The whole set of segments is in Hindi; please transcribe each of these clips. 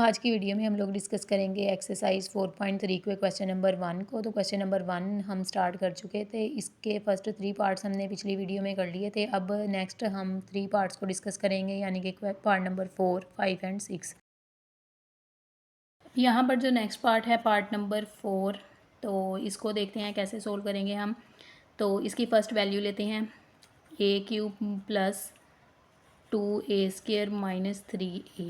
आज की वीडियो में हम लोग डिस्कस करेंगे एक्सरसाइज 4.3 के क्वेश्चन नंबर 1 को। तो क्वेश्चन नंबर 1 हम स्टार्ट कर चुके थे। इसके फर्स्ट 3 पार्ट्स हमने पिछली वीडियो में कर लिए थे। अब नेक्स्ट हम 3 पार्ट्स को डिस्कस करेंगे, यानी कि पार्ट नंबर 4, 5 एंड 6। यहाँ पर जो नेक्स्ट पार्ट है पार्ट नंबर 4, तो इसको देखते हैं कैसे सोल्व करेंगे हम। तो इसकी फ़र्स्ट वैल्यू लेते हैं a³ plus 2a² minus 3a।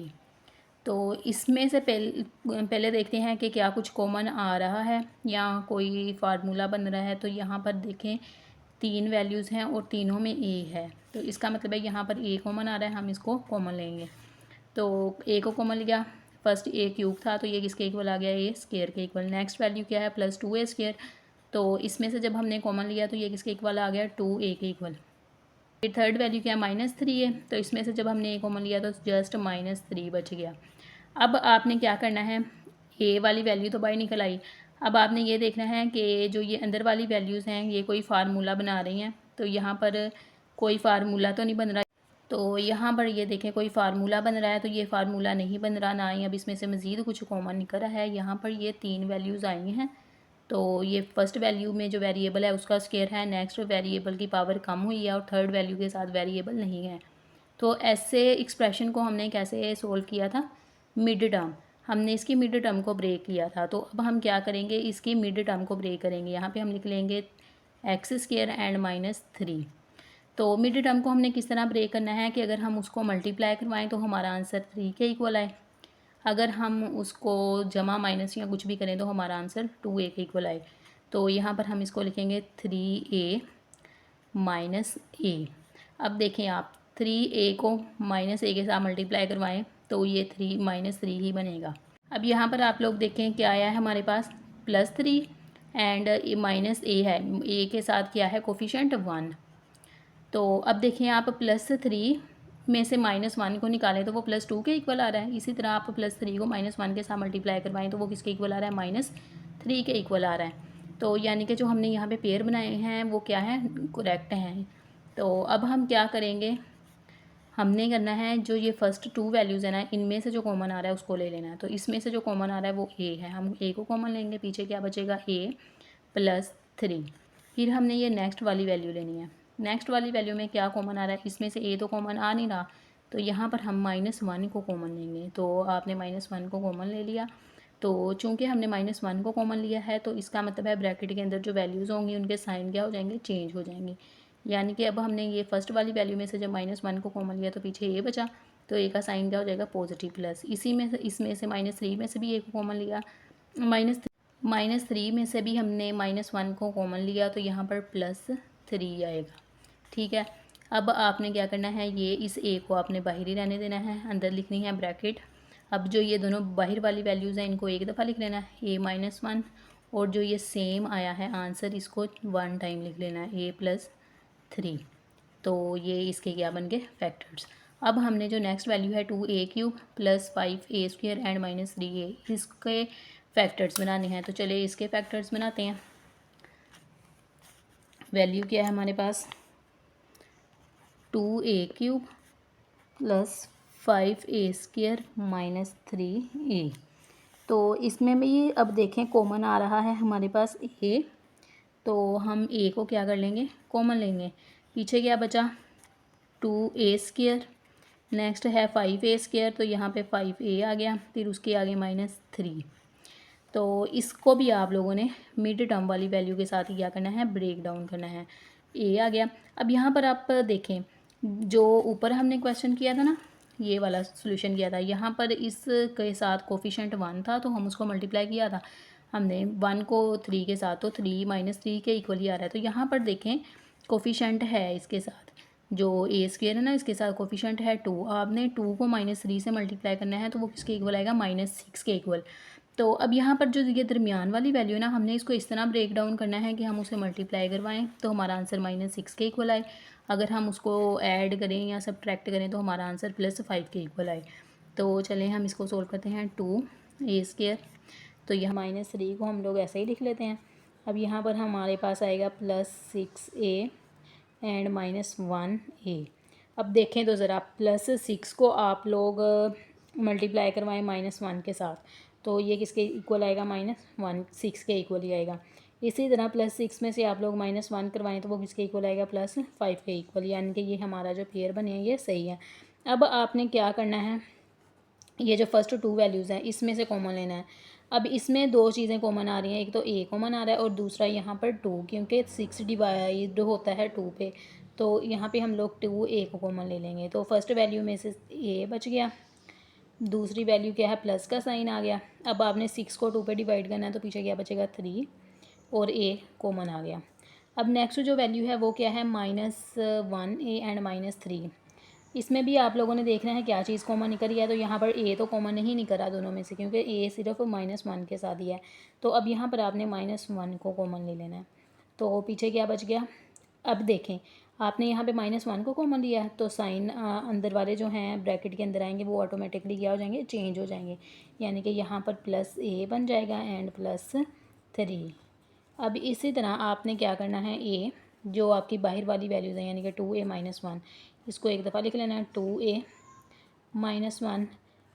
तो इसमें से पहले देखते हैं कि क्या कुछ कॉमन आ रहा है या कोई फार्मूला बन रहा है। तो यहाँ पर देखें 3 वैल्यूज़ हैं और तीनों में a है, तो इसका मतलब है यहाँ पर a कॉमन आ रहा है, हम इसको कॉमन लेंगे। तो a को कॉमन लिया, फर्स्ट a³ था तो ये किसके इक्वल आ गया, a² के इक्वल। नेक्स्ट वैल्यू क्या है, प्लस 2a²। तो इसमें से जब हमने कॉमन लिया तो ये किसके इक्वल आ गया, 2a के इक्वल। फिर थर्ड वैल्यू क्या है, -3 है, तो इसमें से जब हमने a कॉमन लिया तो जस्ट -3 बच गया। अब आपने क्या करना है, ए वाली वैल्यू तो बाहर निकल आई। अब आपने ये देखना है कि जो ये अंदर वाली वैल्यूज़ हैं ये कोई फार्मूला बना रही हैं। तो यहाँ पर कोई फार्मूला तो नहीं बन रहा, तो यहाँ पर ये देखें कोई फार्मूला बन रहा है, तो ये फार्मूला नहीं बन रहा ना ही अब इसमें से मज़ीद कुछ कॉमन निकल रहा है। यहाँ पर ये 3 वैल्यूज़ आई हैं, तो ये फर्स्ट वैल्यू में जो वेरिएबल है उसका स्क्वायर है, नेक्स्ट वेरिएबल की पावर कम हुई है और थर्ड वैल्यू के साथ वेरिएबल नहीं है। तो ऐसे एक्सप्रेशन को हमने कैसे सोल्व किया था, मिड टर्म, हमने इसकी मिड टर्म को ब्रेक किया था। तो अब हम क्या करेंगे, इसकी मिड टर्म को ब्रेक करेंगे। यहाँ पे हम लिख लेंगे x² एंड -3। तो मिड टर्म को हमने किस तरह ब्रेक करना है कि अगर हम उसको मल्टीप्लाई करवाएं तो हमारा आंसर 3 के इक्वल आए, अगर हम उसको जमा माइनस या कुछ भी करें तो हमारा आंसर 2a के इक्वल आए। तो यहाँ पर हम इसको लिखेंगे 3a माइनस a। अब देखें आप 3a को -a के साथ मल्टीप्लाई करवाएं तो ये 3 ही बनेगा। अब यहाँ पर आप लोग देखें क्या आया है हमारे पास, +3 एंड -a है, a के साथ क्या है कोफिशिएंट 1। तो अब देखें आप +3 में से -1 को निकालें तो वो +2 के इक्वल आ रहा है। इसी तरह आप +3 को -1 के साथ मल्टीप्लाई करवाएं तो वो किसके इक्वल आ रहा है, -3 के इक्वल आ रहा है। तो यानी कि जो हमने यहाँ पे पेयर बनाए हैं वो क्या है, करेक्ट हैं। तो अब हम क्या करेंगे, हमने करना है जो ये फर्स्ट 2 वैल्यूज़ है ना, इनमें से जो कॉमन आ रहा है उसको ले लेना है। तो इसमें से जो कॉमन आ रहा है वो a है, हम a को कॉमन लेंगे, पीछे क्या बचेगा a +3। फिर हमने ये नेक्स्ट वाली वैल्यू लेनी है। नेक्स्ट वाली वैल्यू में क्या कॉमन आ रहा है, इसमें से a तो कॉमन आ नहीं रहा, तो यहाँ पर हम -1 को कॉमन लेंगे। तो आपने -1 को कॉमन ले लिया, तो चूँकि हमने -1 को कॉमन लिया है तो इसका मतलब है ब्रैकेट के अंदर जो वैल्यूज़ होंगी उनके साइन क्या हो जाएंगे, चेंज हो जाएंगे। यानी कि अब हमने ये फर्स्ट वाली वैल्यू में से जब -1 को कॉमन लिया तो पीछे a बचा, तो a का साइन क्या हो जाएगा, पॉजिटिव प्लस। इसी में से इसमें से -3 में से भी a को कॉमन लिया, -3 में से भी हमने -1 को कॉमन लिया, तो यहाँ पर +3 आएगा। ठीक है, अब आपने क्या करना है, ये इस a को आपने बाहर ही रहने देना है, अंदर लिखनी है ब्रैकेट। अब जो ये दोनों बाहर वाली वैल्यूज़ हैं इनको एक दफ़ा लिख लेना है, a-1, और जो ये सेम आया है आंसर इसको 1 टाइम लिख लेना है, a+3। तो ये इसके क्या बन गए, फैक्टर्स। अब हमने जो नेक्स्ट वैल्यू है 2a³ plus 5a² and -3a, इसके फैक्टर्स बनाने हैं। तो चलिए इसके फैक्टर्स बनाते हैं। वैल्यू क्या है हमारे पास, 2a³ plus 5a² minus 3a। तो इसमें भी अब देखें कॉमन आ रहा है हमारे पास a, तो हम a को क्या कर लेंगे, कॉमन लेंगे। पीछे क्या बचा, 2a², नेक्स्ट है 5a², तो यहाँ पे 5a आ गया, फिर उसके आगे -3। तो इसको भी आप लोगों ने मिड टर्म वाली वैल्यू के साथ ही क्या करना है, ब्रेक डाउन करना है। a आ गया। अब यहाँ पर आप देखें जो ऊपर हमने क्वेश्चन किया था ना, ये वाला सोल्यूशन किया था, यहाँ पर इसके साथ कोफिशिएंट 1 था तो हम उसको मल्टीप्लाई किया था हमने 1 को 3 के साथ, तो 3 -3 के इक्वल ही आ रहा है। तो यहाँ पर देखें कोफिशिएंट है इसके साथ, जो a² है ना इसके साथ कोफिशिएंट है 2, आपने 2 को -3 से मल्टीप्लाई करना है तो वो किसके इक्वल आएगा, -6 के इक्वल। तो अब यहाँ पर जो ये दरमियान वाली वैल्यू है ना, हमने इसको इस तरह ब्रेक डाउन करना है कि हम उसे मल्टीप्लाई करवाएं तो हमारा आंसर -6 के इक्वल आए, अगर हम उसको ऐड करें या सब्ट्रैक्ट करें तो हमारा आंसर +5 के इक्वल आए। तो चलें हम इसको सोल्व करते हैं, 2a², तो यह -3 को हम लोग ऐसे ही लिख लेते हैं। अब यहाँ पर हमारे पास आएगा +6a एंड -1a। अब देखें तो ज़रा +6 को आप लोग मल्टीप्लाई करवाएं -1 के साथ, तो ये किसके इक्वल आएगा, -1, 6 के इक्वल ही आएगा। इसी तरह +6 में से आप लोग -1 करवाएं तो वो किसके इक्वल आएगा, +5 के इक्वल, यानी कि ये हमारा जो पेयर बने हैं ये सही है। अब आपने क्या करना है, ये जो फर्स्ट 2 वैल्यूज़ हैं इसमें से कॉमन लेना है। अब इसमें 2 चीज़ें कॉमन आ रही हैं, एक तो a कॉमन आ रहा है और दूसरा यहाँ पर 2, क्योंकि 6 डिवाइड होता है 2 पे, तो यहाँ पे हम लोग 2a को कॉमन ले लेंगे। तो फर्स्ट वैल्यू में से a बच गया, दूसरी वैल्यू क्या है, प्लस का साइन आ गया। अब आपने 6 को 2 पे डिवाइड करना है तो पीछे क्या बचेगा, 3 और a कॉमन आ गया। अब नेक्स्ट जो वैल्यू है वो क्या है, -1a एंड -3। इसमें भी आप लोगों ने देखना है क्या चीज़ कॉमन निकली है। तो यहाँ पर a तो कॉमन नहीं निकला दोनों में से, क्योंकि a सिर्फ -1 के साथ ही है। तो अब यहाँ पर आपने -1 को कॉमन ले लेना है। तो पीछे क्या बच गया, अब देखें आपने यहाँ पे -1 को कॉमन लिया है तो साइन अंदर वाले जो हैं ब्रैकेट के अंदर आएंगे वो ऑटोमेटिकली क्या हो जाएंगे, चेंज हो जाएंगे, यानी कि यहाँ पर +a बन जाएगा एंड +3। अब इसी तरह आपने क्या करना है, a जो आपकी बाहर वाली वैल्यूज़ हैं यानी कि 2a - 1, इसको एक दफ़ा लिख लेना है, 2a - 1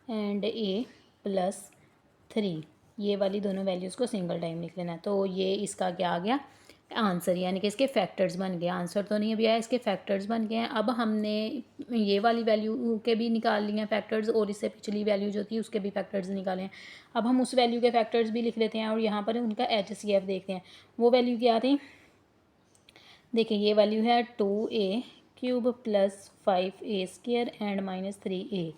एंड a+3, ये वाली दोनों वैल्यूज़ को सिंगल टाइम लिख लेना है। तो ये इसका क्या आ गया, आंसर, यानी कि इसके फैक्टर्स बन गए। आंसर तो नहीं अभी आया, इसके फैक्टर्स बन गए हैं। अब हमने ये वाली वैल्यू के भी निकाल लिए हैं फैक्टर्स, और इससे पिछली वैल्यू जो थी उसके भी फैक्टर्स निकाले हैं। अब हम उस वैल्यू के फैक्टर्स भी लिख लेते हैं और यहाँ पर उनका HCF देखते हैं। वो वैल्यू क्या थी, देखिए ये वैल्यू है 2a³ + 5a² एंड -3a।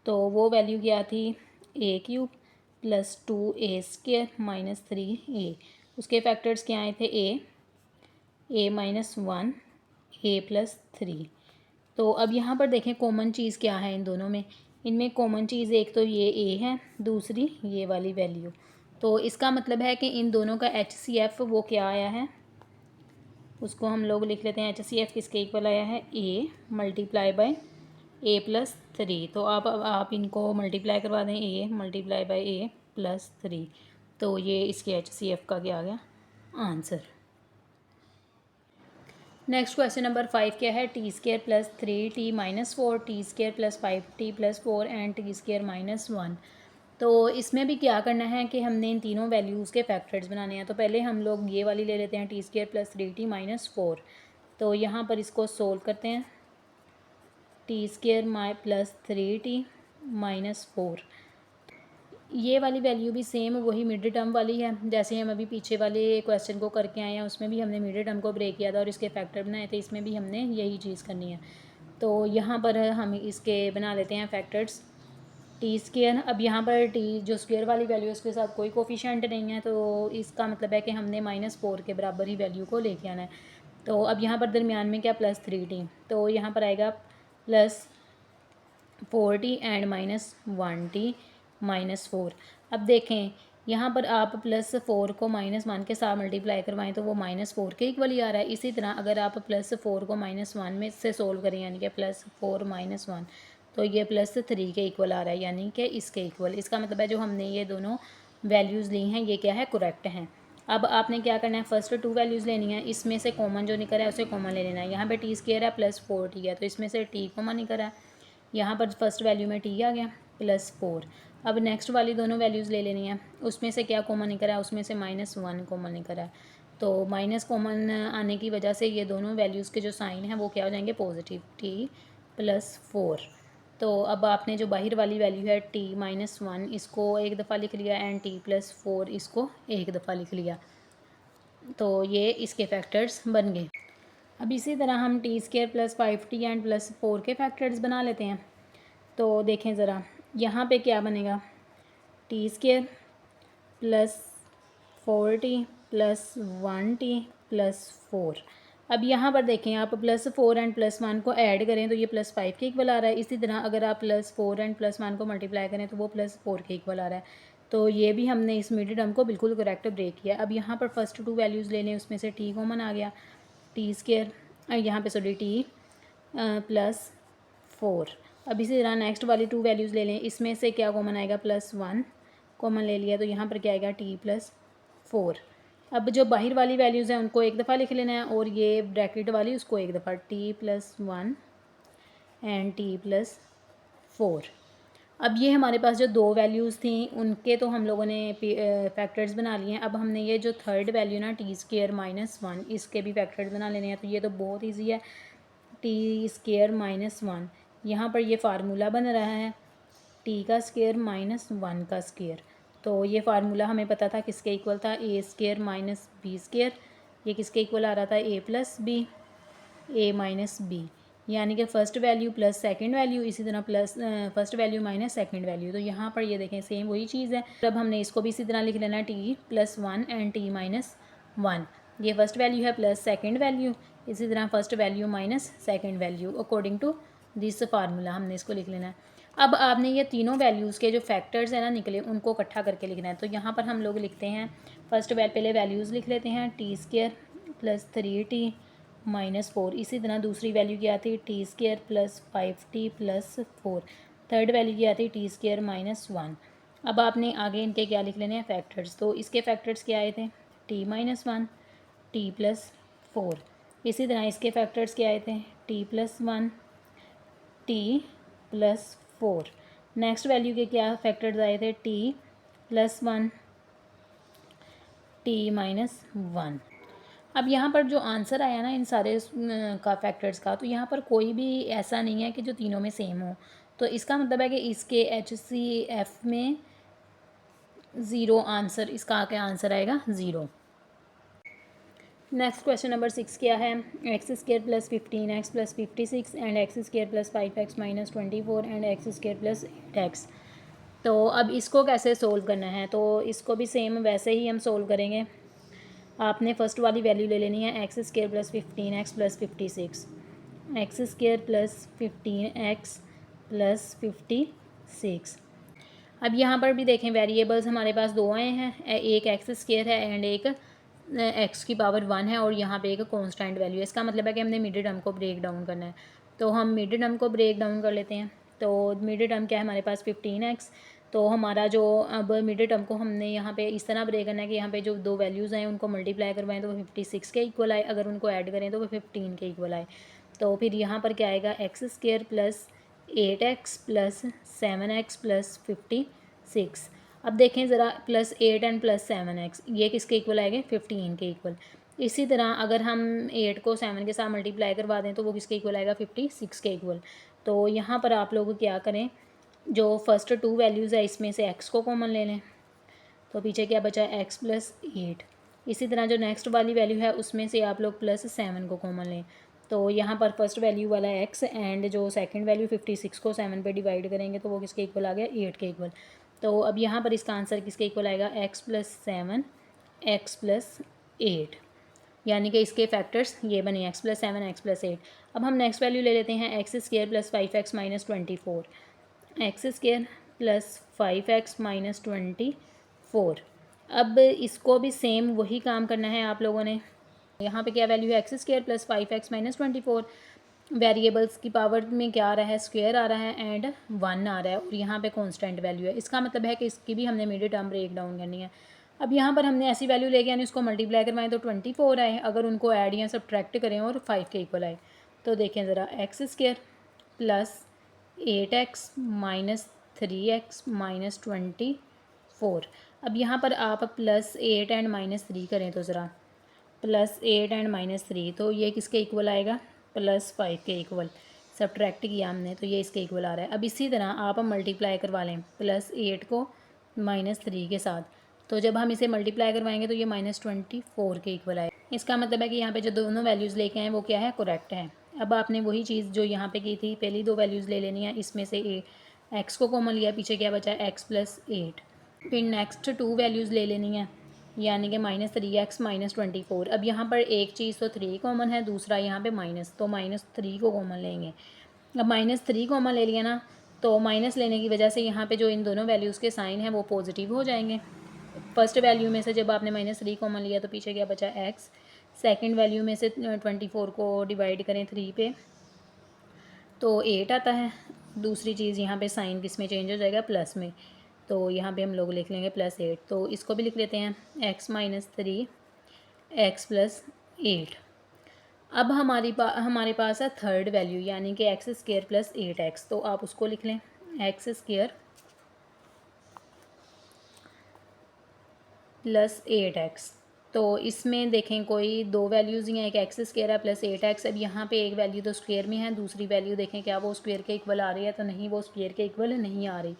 तो वो वैल्यू क्या थी, a³ + 2a² - 3a। उसके फैक्टर्स क्या आए थे, a-1 a+3। तो अब यहाँ पर देखें कॉमन चीज़ क्या है इन दोनों में, इनमें कॉमन चीज़ एक तो ये a है, दूसरी ये वाली वैल्यू। तो इसका मतलब है कि इन दोनों का HCF वो क्या आया है, उसको हम लोग लिख लेते हैं। HCF किसके इक्वल आया है, a × a+3। तो आप इनको मल्टीप्लाई करवा दें, a × a+3, तो ये इसके HCF का क्या आ गया, आंसर। नेक्स्ट क्वेश्चन नंबर 5 क्या है, t² + 3t - 4 t² + 5t + 4 and t² - 1। तो इसमें भी क्या करना है कि हमने इन तीनों वैल्यूज़ के फैक्टर्स बनाने हैं। तो पहले हम लोग ये वाली ले लेते हैं, t² + 3t - 4। तो यहाँ पर इसको सोल्व करते हैं, t² + 3t - 4। ये वाली वैल्यू भी सेम वही मिड टर्म वाली है, जैसे हम अभी पीछे वाले क्वेश्चन को करके आए हैं, उसमें भी हमने मिड टर्म को ब्रेक किया था और इसके फैक्टर बनाए थे। इसमें भी हमने यही चीज़ करनी है। तो यहाँ पर हम इसके बना लेते हैं फैक्टर्स, t²। अब यहाँ पर t जो स्क्वायर वाली वैल्यू है उसके साथ कोई कोफिशिएंट नहीं है, तो इसका मतलब है कि हमने -4 के बराबर ही वैल्यू को लेके आना है। तो अब यहाँ पर दरमियान में क्या, +3t, तो यहाँ पर आएगा +4t एंड -1t - 4। अब देखें यहाँ पर आप +4 को -1 के साथ मल्टीप्लाई करवाएं तो वो -4 के इक्वल ही आ रहा है। इसी तरह अगर आप +4 को -1 में से सोल्व करें, यानी कि +4 - 1, तो ये +3 के इक्वल आ रहा है, यानी कि इसके इक्वल। इसका मतलब है जो हमने ये दोनों वैल्यूज़ ली हैं ये क्या है, करेक्ट हैं। अब आपने क्या करना है, फर्स्ट 2 वैल्यूज़ लेनी है, इसमें से कॉमन जो निकल रहा है उसे कॉमन ले लेना है। यहाँ पे t² है +4t है, तो इसमें से t कॉमन निकल रहा है, यहाँ पर फर्स्ट वैल्यू में t आ गया +4। अब नेक्स्ट वाली दोनों वैल्यूज़ ले लेनी है, उसमें से क्या कॉमन निकल रहा है, उसमें से -1 कॉमन निकल रहा है। तो माइनस कॉमन आने की वजह से ये दोनों वैल्यूज़ के जो साइन हैं वो क्या हो जाएंगे, पॉजिटिव, t+4। तो अब आपने जो बाहर वाली वैल्यू है t-1 इसको एक दफ़ा लिख लिया एंड t+4 इसको एक दफ़ा लिख लिया, तो ये इसके फैक्टर्स बन गए। अब इसी तरह हम t² + 5t एंड +4 के फैक्टर्स बना लेते हैं। तो देखें ज़रा यहाँ पे क्या बनेगा, t² + 4t + 1t + 4। अब यहाँ पर देखें आप +4 एंड +1 को ऐड करें तो ये +5 के इक्वल आ रहा है। इसी तरह अगर आप +4 एंड +1 को मल्टीप्लाई करें तो वो +4 के इक्वल आ रहा है। तो ये भी हमने इस मिड टर्म को बिल्कुल करेक्ट ब्रेक किया। अब यहाँ पर फर्स्ट 2 वैल्यूज़ ले लें, उसमें से t कॉमन आ गया, t², यहाँ पे सॉरी t +4। अब इसी तरह नेक्स्ट वाली 2 वैल्यूज़ ले लें, इसमें से क्या कॉमन आएगा, +1 कॉमन ले लिया, तो यहाँ पर क्या आएगा, t+4। अब जो बाहर वाली वैल्यूज़ हैं उनको एक दफ़ा लिख लेना है और ये ब्रैकेट वाली उसको एक दफ़ा, t+1 एंड t+4। अब ये हमारे पास जो दो वैल्यूज़ थी उनके तो हम लोगों ने फैक्टर्स बना लिए हैं। अब हमने ये जो थर्ड वैल्यू ना टी स्क्वायर माइनस वन, इसके भी फैक्टर्स बना लेने हैं। तो ये तो बहुत ईजी है, टी स्क्वायर माइनस वन। यहाँ पर ये फार्मूला बन रहा है टी का स्क्वायर माइनस वन का स्क्वायर। तो ये फार्मूला हमें पता था किसके इक्वल था, ए स्क्वायर माइनस बी स्क्वायर। ये किसके इक्वल आ रहा था, ए प्लस बी, ए माइनस बी, यानी कि first value plus second value, इसी तरह plus first value minus second value. तो यहाँ पर ये देखें सेम वही चीज़ है। अब हमने इसको भी इसी तरह लिख लेना, T plus one and T minus one. ये फर्स्ट वैल्यू है प्लस सेकंड वैल्यू, इसी तरह first value minus second value according to this formula हमने इसको लिख लेना है। अब आपने ये तीनों वैल्यूज़ के जो फैक्टर्स हैं ना निकले, उनको इकट्ठा करके लिखना है। तो यहाँ पर हम लोग लिखते हैं फर्स्ट पहले वैल्यूज़ लिख लेते हैं, T square plus three T minus four. इसी तरह दूसरी वैल्यू क्या आती है, T square plus five T plus four. Third value क्या आती है, टी स्क्वायर माइनस वन। अब आपने आगे इनके क्या लिख लेने हैं, फैक्टर्स। तो इसके फैक्टर्स क्या आए थे, T minus one, T plus four. इसी तरह इसके फैक्टर्स क्या आए थे, T plus one, T plus four. Next value के क्या फैक्टर्स आए थे, T plus one, T minus one. अब यहाँ पर जो आंसर आया ना इन सारे का फैक्टर्स का, तो यहाँ पर कोई भी ऐसा नहीं है कि जो तीनों में सेम हो। तो इसका मतलब है कि इसके HCF में ज़ीरो आंसर, इसका क्या आंसर आएगा, ज़ीरो। नेक्स्ट क्वेश्चन नंबर 6 क्या है, x square plus 15x plus 56 and x square plus 5x minus 24 and x square plus 8x। तो अब इसको कैसे सोल्व करना है, तो इसको भी सेम वैसे ही हम सोल्व करेंगे। आपने फर्स्ट वाली वैल्यू ले लेनी है, x square plus 15x plus 56, x square plus 15x plus 56। अब यहाँ पर भी देखें वेरिएबल्स हमारे पास दो आए हैं, एक एक्स स्क्वायर है एंड एक एक्स की पावर वन है, और यहाँ पे एक कांस्टेंट वैल्यू है। इसका मतलब है कि हमने मिड टर्म को ब्रेक डाउन करना है। तो हम मिड टर्म को ब्रेक डाउन कर लेते हैं। तो मिड टर्म क्या है हमारे पास, 15x। तो हमारा जो अब मिड टर्म को हमने यहाँ पे इस तरह ब्रेक करना है कि यहाँ पे जो दो वैल्यूज़ हैं उनको मल्टीप्लाई करवाएं तो वो 56 के इक्वल आए, अगर उनको ऐड करें तो वो 15 के इक्वल आए। तो फिर यहाँ पर क्या आएगा, x square plus 8x plus 7x plus 56। अब देखें ज़रा, प्लस 8 एंड प्लस 7x ये किसके इक्वल आएंगे, 15 के इक्वल। इसी तरह अगर हम 8 को 7 के साथ मल्टीप्लाई करवा दें तो वो किसके इक्वल आएगा, 56 के इक्वल। तो यहाँ पर आप लोग क्या करें, जो फर्स्ट टू वैल्यूज़ है इसमें से x को कॉमन ले लें, तो पीछे क्या बचा, x प्लस 8। इसी तरह जो नेक्स्ट वाली वैल्यू है उसमें से आप लोग प्लस 7 को कॉमन लें। तो यहाँ पर फर्स्ट वैल्यू वाला x एंड जो सेकंड वैल्यू 56 को 7 पे डिवाइड करेंगे तो वो किसके इक्वल आ गया, 8 के इक्वल। तो अब यहाँ पर इसका आंसर किसके इक्वल आएगा, x प्लस 7, x प्लस 8, यानी कि इसके फैक्टर्स ये बने, x प्लस 7, x प्लस 8। अब हम नेक्स्ट वैल्यू ले लेते हैं, x square plus 5x minus 24, x square plus 5x minus 24। अब इसको भी सेम वही काम करना है आप लोगों ने। यहाँ पे क्या वैल्यू है, x square plus 5x minus 24। Variables की पावर में क्या आ रहा है, स्क्वायर आ रहा है एंड 1 आ रहा है, और यहाँ पे कांस्टेंट वैल्यू है। इसका मतलब है कि इसकी भी हमने मिड टर्म ब्रेक डाउन करनी है। अब यहाँ पर हमने ऐसी वैल्यू लेके यानी उसको मल्टीप्लाई करवाएं तो 24 आए, अगर उनको ऐड या सब्ट्रैक्ट करें और 5 के इक्वल आए। तो देखें ज़रा, x square plus 8x minus 3x minus 24। अब यहाँ पर आप प्लस 8 एंड माइनस 3 करें तो ज़रा, प्लस 8 एंड माइनस 3, तो ये किसके इक्वल आएगा, प्लस 5 के इक्वल। सब्ट्रैक्ट किया हमने तो ये इसके इक्वल आ रहा है। अब इसी तरह आप मल्टीप्लाई करवा लें प्लस 8 को माइनस 3 के साथ, तो जब हम इसे मल्टीप्लाई करवाएंगे तो ये माइनस 24 के इक्वल आए। इसका मतलब है कि यहाँ पे जो दोनों वैल्यूज़ लेके आए वो क्या है, करेक्ट है। अब आपने वही चीज़ जो यहाँ पे की थी, पहली दो वैल्यूज़ ले लेनी है, इसमें से एक्स को कॉमन लिया, पीछे क्या बचा, एक्स प्लस 8। फिर नेक्स्ट टू वैल्यूज़ ले लेनी है, यानी कि माइनस 3x माइनस 24। अब यहाँ पर एक चीज़ तो 3 कॉमन है, दूसरा यहाँ पे माइनस, तो माइनस 3 को कॉमन लेंगे। अब माइनस 3 कॉमन ले लिया ना, तो माइनस लेने की वजह से यहाँ पे जो इन दोनों वैल्यूज़ के साइन हैं वो पॉजिटिव हो जाएंगे। फर्स्ट वैल्यू में से जब आपने माइनस 3 कॉमन लिया तो पीछे क्या बचा, x। सेकंड वैल्यू में से 24 को डिवाइड करें 3 पे तो 8 आता है। दूसरी चीज़ यहाँ पे साइन किस में चेंज हो जाएगा, प्लस में। तो यहाँ पे हम लोग लिख लेंगे प्लस 8, तो इसको भी लिख लेते हैं, x माइनस 3 एक्स प्लस 8। अब हमारे पास है थर्ड वैल्यू, यानी कि एक्स स्क्वायर प्लस 8x। तो आप उसको लिख लें, एक्स स्क्वायर प्लस 8x। तो इसमें देखें कोई दो वैल्यूज़ ही हैं, एक एक्स स्क्वायर है प्लस 8x। अब यहाँ पे एक वैल्यू तो स्क्वायर में है, दूसरी वैल्यू देखें क्या वो स्क्वायर के इक्वल आ रही है, तो नहीं, वो स्क्वायर के इक्वल नहीं आ रही,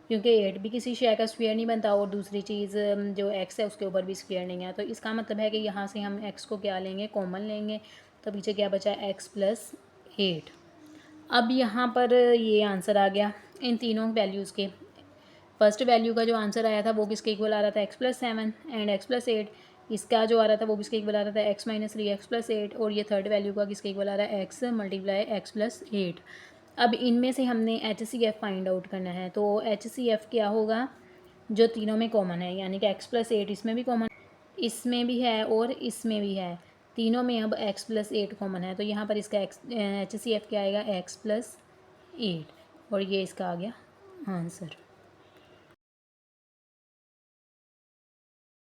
क्योंकि 8 भी किसी शे का स्क्वायर नहीं बनता, और दूसरी चीज़ जो x है उसके ऊपर भी स्क्वायर नहीं है। तो इसका मतलब है कि यहाँ से हम x को क्या लेंगे, कॉमन लेंगे, तो पीछे क्या बचा, x प्लस 8। अब यहाँ पर ये आंसर आ गया इन तीनों वैल्यूज़ के। फर्स्ट वैल्यू का जो आंसर आया था वो किसके इक्वल आ रहा था, x+7 एंड x+8। इसका जो आ रहा था वो किसके इक्वल आ रहा था, x-3 x+8। और ये थर्ड वैल्यू का किसके इक्वल आ रहा है, x मल्टीप्लाई x+8। अब इनमें से हमने HCF फाइंड आउट करना है। तो HCF क्या होगा, जो तीनों में कॉमन है, यानी कि x+8 इसमें भी कॉमन, इसमें भी है और इसमें भी है, तीनों में अब x+8 कॉमन है। तो यहाँ पर इसका HCF क्या आएगा, x+8। और ये इसका आ गया आंसर।